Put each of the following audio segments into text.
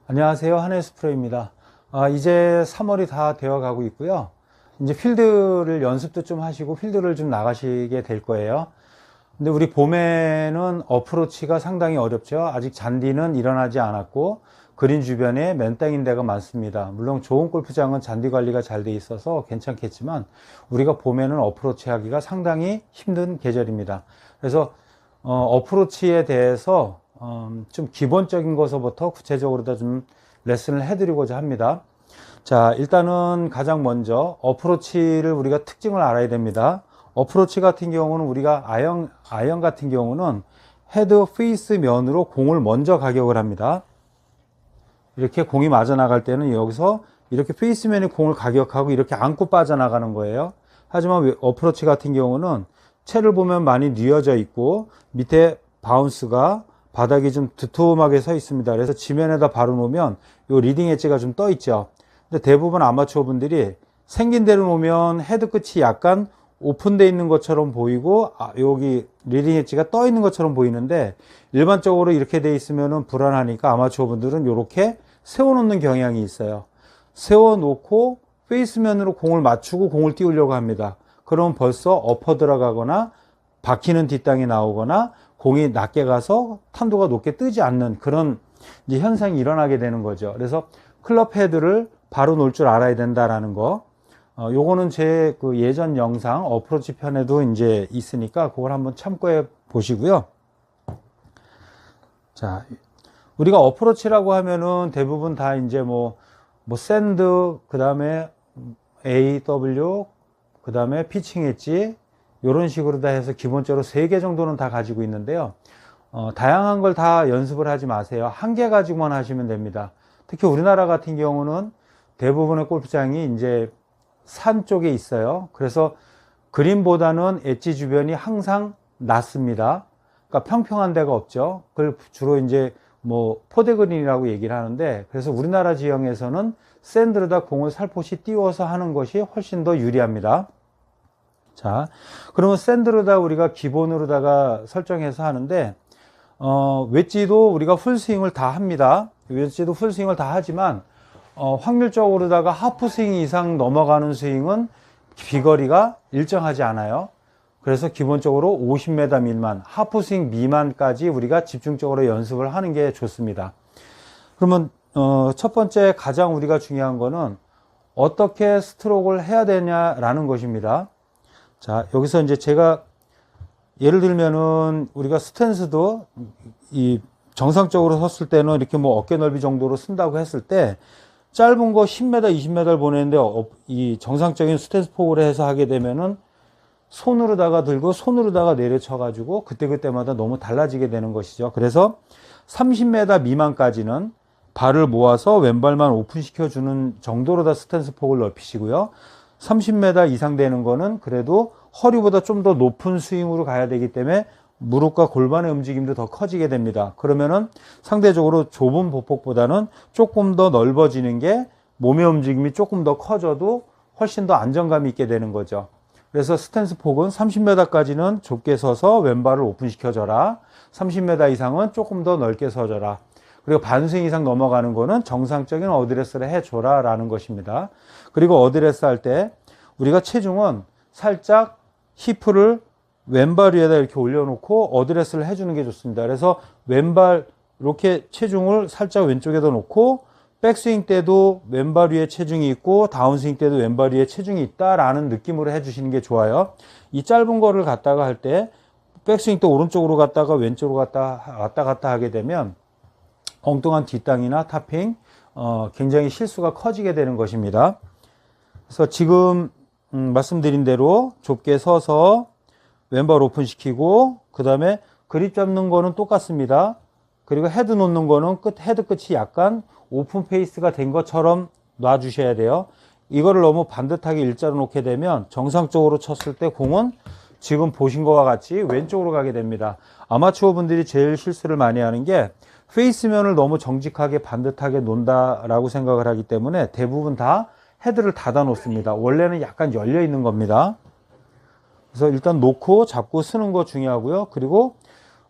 안녕하세요. 한혜수 프로입니다. 이제 3월이 다 되어 가고 있고요. 이제 필드를 연습도 좀 하시고 필드를 좀 나가시게 될 거예요. 근데 우리 봄에는 어프로치가 상당히 어렵죠. 아직 잔디는 일어나지 않았고 그린 주변에 맨땅인 데가 많습니다. 물론 좋은 골프장은 잔디 관리가 잘 돼 있어서 괜찮겠지만 우리가 봄에는 어프로치 하기가 상당히 힘든 계절입니다. 그래서 어프로치에 대해서 좀 기본적인 것부터 구체적으로 다 좀 레슨을 해드리고자 합니다. 자, 일단은 가장 먼저 어프로치를 우리가 특징을 알아야 됩니다. 어프로치 같은 경우는 우리가 아이언 같은 경우는 헤드 페이스 면으로 공을 먼저 가격을 합니다. 이렇게 공이 맞아 나갈 때는 여기서 이렇게 페이스 면에 공을 가격하고 이렇게 안고 빠져나가는 거예요. 하지만 어프로치 같은 경우는 채를 보면 많이 뉘어져 있고 밑에 바운스가 바닥이 좀 두툼하게 서 있습니다. 그래서 지면에다 바로 놓으면 요 리딩 엣지가 좀 떠 있죠. 근데 대부분 아마추어 분들이 생긴 대로 놓으면 헤드 끝이 약간 오픈되어 있는 것처럼 보이고 여기 리딩 엣지가 떠 있는 것처럼 보이는데 일반적으로 이렇게 돼 있으면 불안하니까 아마추어 분들은 이렇게 세워 놓는 경향이 있어요. 세워 놓고 페이스면으로 공을 맞추고 공을 띄우려고 합니다. 그럼 벌써 엎어 들어가거나 박히는 뒷땅이 나오거나 공이 낮게 가서 탄도가 높게 뜨지 않는 그런 이제 현상이 일어나게 되는 거죠. 그래서 클럽 헤드를 바로 놓을 줄 알아야 된다라는 거. 요거는 제 그 예전 영상 어프로치 편에도 이제 있으니까 그걸 한번 참고해 보시고요. 자, 우리가 어프로치라고 하면은 대부분 다 이제 뭐 샌드, 그 다음에 AW, 그 다음에 피칭 엣지, 이런 식으로 다 해서 기본적으로 3개 정도는 다 가지고 있는데요. 다양한 걸 다 연습을 하지 마세요. 한 개 가지고만 하시면 됩니다. 특히 우리나라 같은 경우는 대부분의 골프장이 이제 산 쪽에 있어요. 그래서 그린보다는 엣지 주변이 항상 낮습니다. 그러니까 평평한 데가 없죠. 그걸 주로 이제 뭐 포대그린이라고 얘기를 하는데, 그래서 우리나라 지형에서는 샌드로다 공을 살포시 띄워서 하는 것이 훨씬 더 유리합니다. 자, 그러면 샌드로다 우리가 기본으로다가 설정해서 하는데, 웨지도 우리가 풀스윙을 다 합니다. 웨지도 풀스윙을 다 하지만, 확률적으로다가 하프 스윙 이상 넘어가는 스윙은 비거리가 일정하지 않아요. 그래서 기본적으로 50m 미만, 하프 스윙 미만까지 우리가 집중적으로 연습을 하는 게 좋습니다. 그러면, 첫 번째 가장 우리가 중요한 거는 어떻게 스트로크를 해야 되냐라는 것입니다. 자, 여기서 이제 제가 예를 들면은 우리가 스탠스도 이 정상적으로 섰을 때는 이렇게 뭐 어깨 넓이 정도로 쓴다고 했을 때 짧은 거 10m, 20m를 보내는데 이 정상적인 스탠스 폭으로 해서 하게 되면은 손으로다가 들고 손으로다가 내려쳐 가지고 그때그때마다 너무 달라지게 되는 것이죠. 그래서 30m 미만까지는 발을 모아서 왼발만 오픈시켜 주는 정도로 다 스탠스 폭을 넓히시고요. 30m 이상 되는 거는 그래도 허리보다 좀 더 높은 스윙으로 가야 되기 때문에 무릎과 골반의 움직임도 더 커지게 됩니다. 그러면은 상대적으로 좁은 보폭보다는 조금 더 넓어지는 게 몸의 움직임이 조금 더 커져도 훨씬 더 안정감이 있게 되는 거죠. 그래서 스탠스 폭은 30m까지는 좁게 서서 왼발을 오픈시켜줘라. 30m 이상은 조금 더 넓게 서줘라. 그리고 반스윙 이상 넘어가는 거는 정상적인 어드레스를 해줘라 라는 것입니다. 그리고 어드레스 할 때 우리가 체중은 살짝 히프를 왼발 위에다 이렇게 올려놓고 어드레스를 해주는 게 좋습니다. 그래서 왼발 이렇게 체중을 살짝 왼쪽에다 놓고 백스윙 때도 왼발 위에 체중이 있고 다운스윙 때도 왼발 위에 체중이 있다라는 느낌으로 해주시는 게 좋아요. 이 짧은 거를 갖다가 할 때 백스윙 때 오른쪽으로 갔다가 왼쪽으로 왔다 갔다 하게 되면 엉뚱한 뒷땅이나 타핑, 굉장히 실수가 커지게 되는 것입니다. 그래서 지금 말씀드린 대로 좁게 서서 왼발 오픈시키고 그 다음에 그립 잡는 거는 똑같습니다. 그리고 헤드 놓는 거는 헤드 끝이 약간 오픈 페이스가 된 것처럼 놔주셔야 돼요. 이거를 너무 반듯하게 일자로 놓게 되면 정상적으로 쳤을 때 공은 지금 보신 것과 같이 왼쪽으로 가게 됩니다. 아마추어 분들이 제일 실수를 많이 하는 게 페이스면을 너무 정직하게 반듯하게 놓는다라고 생각을 하기 때문에 대부분 다 헤드를 닫아 놓습니다. 원래는 약간 열려 있는 겁니다. 그래서 일단 놓고 잡고 쓰는 거 중요하고요. 그리고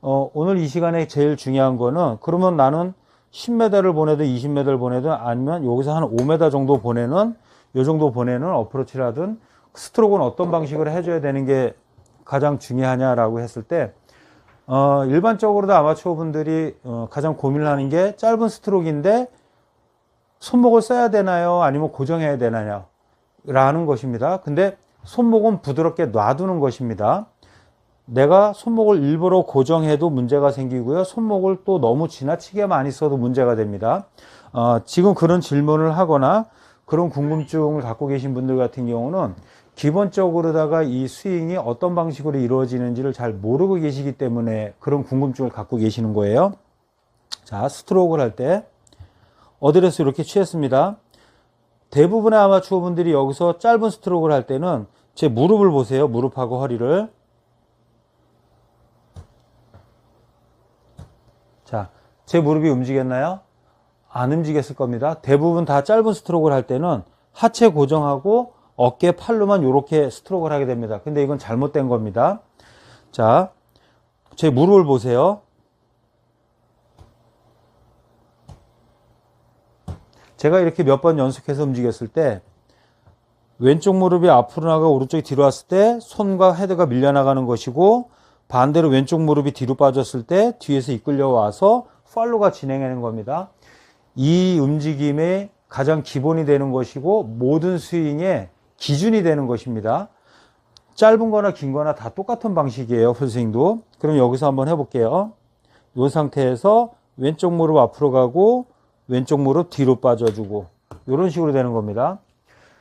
오늘 이 시간에 제일 중요한 거는, 그러면 나는 10m를 보내든 20m를 보내든 아니면 여기서 한 5m 정도 보내는 요 정도 보내는 어프로치를 하든 스트로크는 어떤 방식으로 해줘야 되는 게 가장 중요하냐라고 했을 때 일반적으로도 아마추어 분들이 가장 고민을 하는 게 짧은 스트로크인데 손목을 써야 되나요? 아니면 고정해야 되나요? 라는 것입니다. 근데 손목은 부드럽게 놔두는 것입니다. 내가 손목을 일부러 고정해도 문제가 생기고요. 손목을 또 너무 지나치게 많이 써도 문제가 됩니다. 지금 그런 질문을 하거나 그런 궁금증을 갖고 계신 분들 같은 경우는 기본적으로다가 이 스윙이 어떤 방식으로 이루어지는지를 잘 모르고 계시기 때문에 그런 궁금증을 갖고 계시는 거예요. 자, 스트로크를 할 때 어드레스 이렇게 취했습니다. 대부분의 아마추어 분들이 여기서 짧은 스트로크를 할 때는 제 무릎을 보세요. 무릎하고 허리를. 자, 제 무릎이 움직였나요? 안 움직였을 겁니다. 대부분 다 짧은 스트로크를 할 때는 하체 고정하고 어깨 팔로만 이렇게 스트로크를 하게 됩니다. 근데 이건 잘못된 겁니다. 자, 제 무릎을 보세요. 제가 이렇게 몇 번 연속해서 움직였을 때 왼쪽 무릎이 앞으로 나가고 오른쪽이 뒤로 왔을 때 손과 헤드가 밀려나가는 것이고, 반대로 왼쪽 무릎이 뒤로 빠졌을 때 뒤에서 이끌려 와서 팔로우가 진행하는 겁니다. 이 움직임의 가장 기본이 되는 것이고 모든 스윙의 기준이 되는 것입니다. 짧은 거나 긴 거나 다 똑같은 방식이에요. 풀스윙도. 그럼 여기서 한번 해볼게요. 이 상태에서 왼쪽 무릎 앞으로 가고 왼쪽 무릎 뒤로 빠져주고 이런 식으로 되는 겁니다.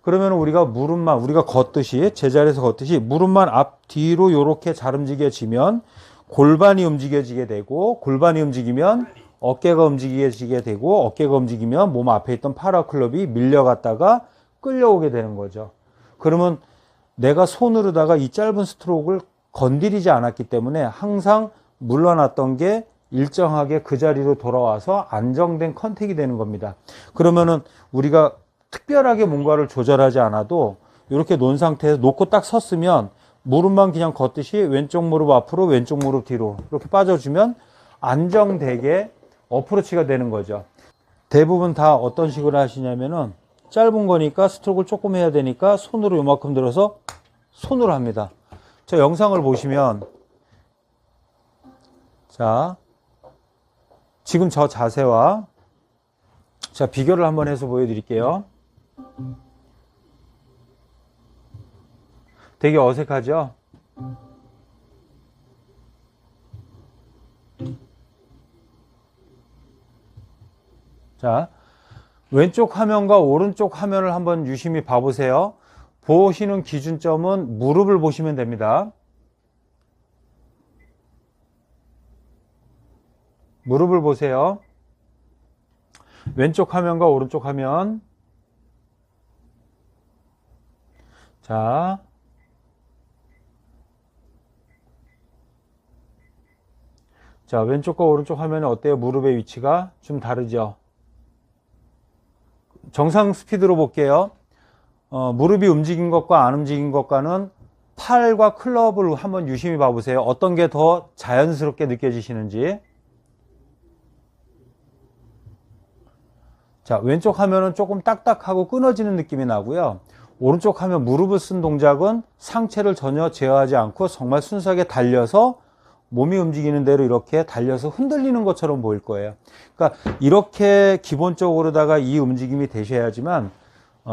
그러면 우리가 무릎만, 우리가 걷듯이, 제자리에서 걷듯이 무릎만 앞, 뒤로 이렇게 잘 움직여지면 골반이 움직여지게 되고, 골반이 움직이면 어깨가 움직여지게 되고, 어깨가 움직이면 몸 앞에 있던 파라클럽이 밀려갔다가 끌려오게 되는 거죠. 그러면 내가 손으로다가 이 짧은 스트로크를 건드리지 않았기 때문에 항상 물러났던 게 일정하게 그 자리로 돌아와서 안정된 컨택이 되는 겁니다. 그러면은 우리가 특별하게 뭔가를 조절하지 않아도 이렇게 놓은 상태에서 놓고 딱 섰으면 무릎만 그냥 걷듯이 왼쪽 무릎 앞으로 왼쪽 무릎 뒤로 이렇게 빠져주면 안정되게 어프로치가 되는 거죠. 대부분 다 어떤 식으로 하시냐면은 짧은 거니까 스트로크를 조금 해야 되니까 손으로 요만큼 들어서 손으로 합니다. 저 영상을 보시면, 자, 지금 저 자세와 자, 비교를 한번 해서 보여드릴게요. 되게 어색하죠? 자, 왼쪽 화면과 오른쪽 화면을 한번 유심히 봐보세요. 보시는 기준점은 무릎을 보시면 됩니다. 무릎을 보세요. 왼쪽 화면과 오른쪽 화면. 자, 왼쪽과 오른쪽 화면은 어때요? 무릎의 위치가 좀 다르죠? 정상 스피드로 볼게요. 무릎이 움직인 것과 안 움직인 것과는 팔과 클럽을 한번 유심히 봐보세요. 어떤 게 더 자연스럽게 느껴지시는지. 자, 왼쪽 화면은 조금 딱딱하고 끊어지는 느낌이 나고요. 오른쪽 화면 무릎을 쓴 동작은 상체를 전혀 제어하지 않고 정말 순수하게 달려서 몸이 움직이는 대로 이렇게 달려서 흔들리는 것처럼 보일 거예요. 그러니까 이렇게 기본적으로다가 이 움직임이 되셔야지만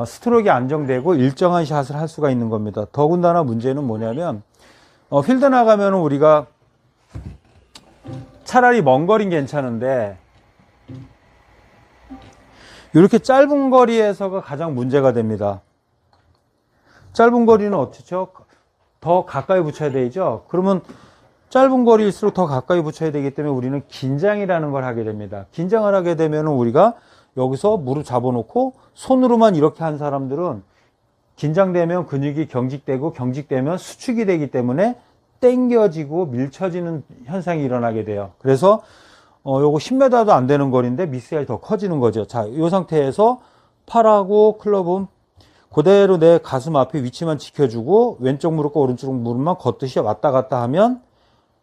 스트로크가 안정되고 일정한 샷을 할 수가 있는 겁니다. 더군다나 문제는 뭐냐면 필드 나가면 우리가 차라리 먼 거리는 괜찮은데 이렇게 짧은 거리에서가 가장 문제가 됩니다. 짧은 거리는 어떻죠? 더 가까이 붙여야 되죠. 그러면 짧은 거리일수록 더 가까이 붙여야 되기 때문에 우리는 긴장이라는 걸 하게 됩니다. 긴장을 하게 되면 우리가 여기서 무릎 잡아놓고 손으로만 이렇게 한 사람들은 긴장되면 근육이 경직되고 경직되면 수축이 되기 때문에 당겨지고 밀쳐지는 현상이 일어나게 돼요. 그래서 요거 10m도 안 되는 거리인데 미스가 더 커지는 거죠. 자, 이 상태에서 팔하고 클럽은 그대로 내 가슴 앞에 위치만 지켜주고 왼쪽 무릎과 오른쪽 무릎만 걷듯이 왔다 갔다 하면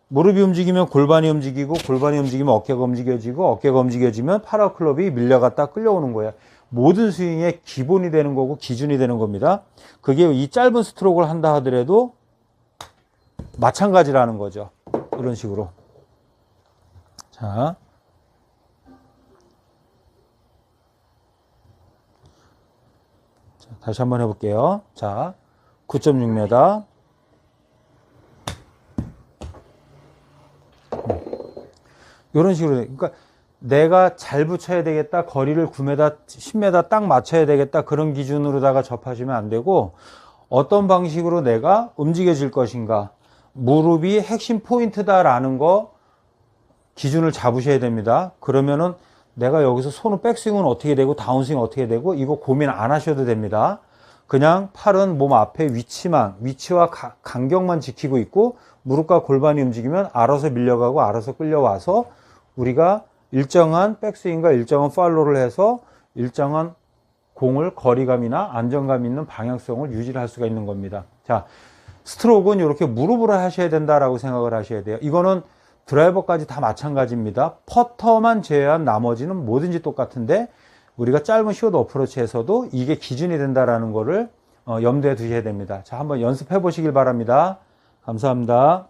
무릎이 움직이면 골반이 움직이고, 골반이 움직이면 어깨가 움직여지고, 어깨가 움직여지면 파라클럽이 밀려갔다 끌려오는 거예요. 모든 스윙의 기본이 되는 거고 기준이 되는 겁니다. 그게 이 짧은 스트로크를 한다 하더라도 마찬가지라는 거죠. 이런 식으로. 자, 다시 한번 해볼게요. 자, 9.6m. 이런 식으로. 그러니까 내가 잘 붙여야 되겠다. 거리를 9m, 10m 딱 맞춰야 되겠다. 그런 기준으로다가 접하시면 안 되고, 어떤 방식으로 내가 움직여질 것인가. 무릎이 핵심 포인트다라는 거 기준을 잡으셔야 됩니다. 그러면은 내가 여기서 손은 백스윙은 어떻게 되고 다운스윙 어떻게 되고 이거 고민 안 하셔도 됩니다. 그냥 팔은 몸 앞에 위치와 간격만 지키고 있고 무릎과 골반이 움직이면 알아서 밀려가고 알아서 끌려와서 우리가 일정한 백스윙과 일정한 팔로우를 해서 일정한 공을 거리감이나 안정감 있는 방향성을 유지할 수가 있는 겁니다. 자, 스트로크는 이렇게 무릎으로 하셔야 된다라고 생각을 하셔야 돼요. 이거는 드라이버까지 다 마찬가지입니다. 퍼터만 제외한 나머지는 뭐든지 똑같은데 우리가 짧은 숏 어프로치에서도 이게 기준이 된다라는 거를 염두에 두셔야 됩니다. 자, 한번 연습해 보시길 바랍니다. 감사합니다.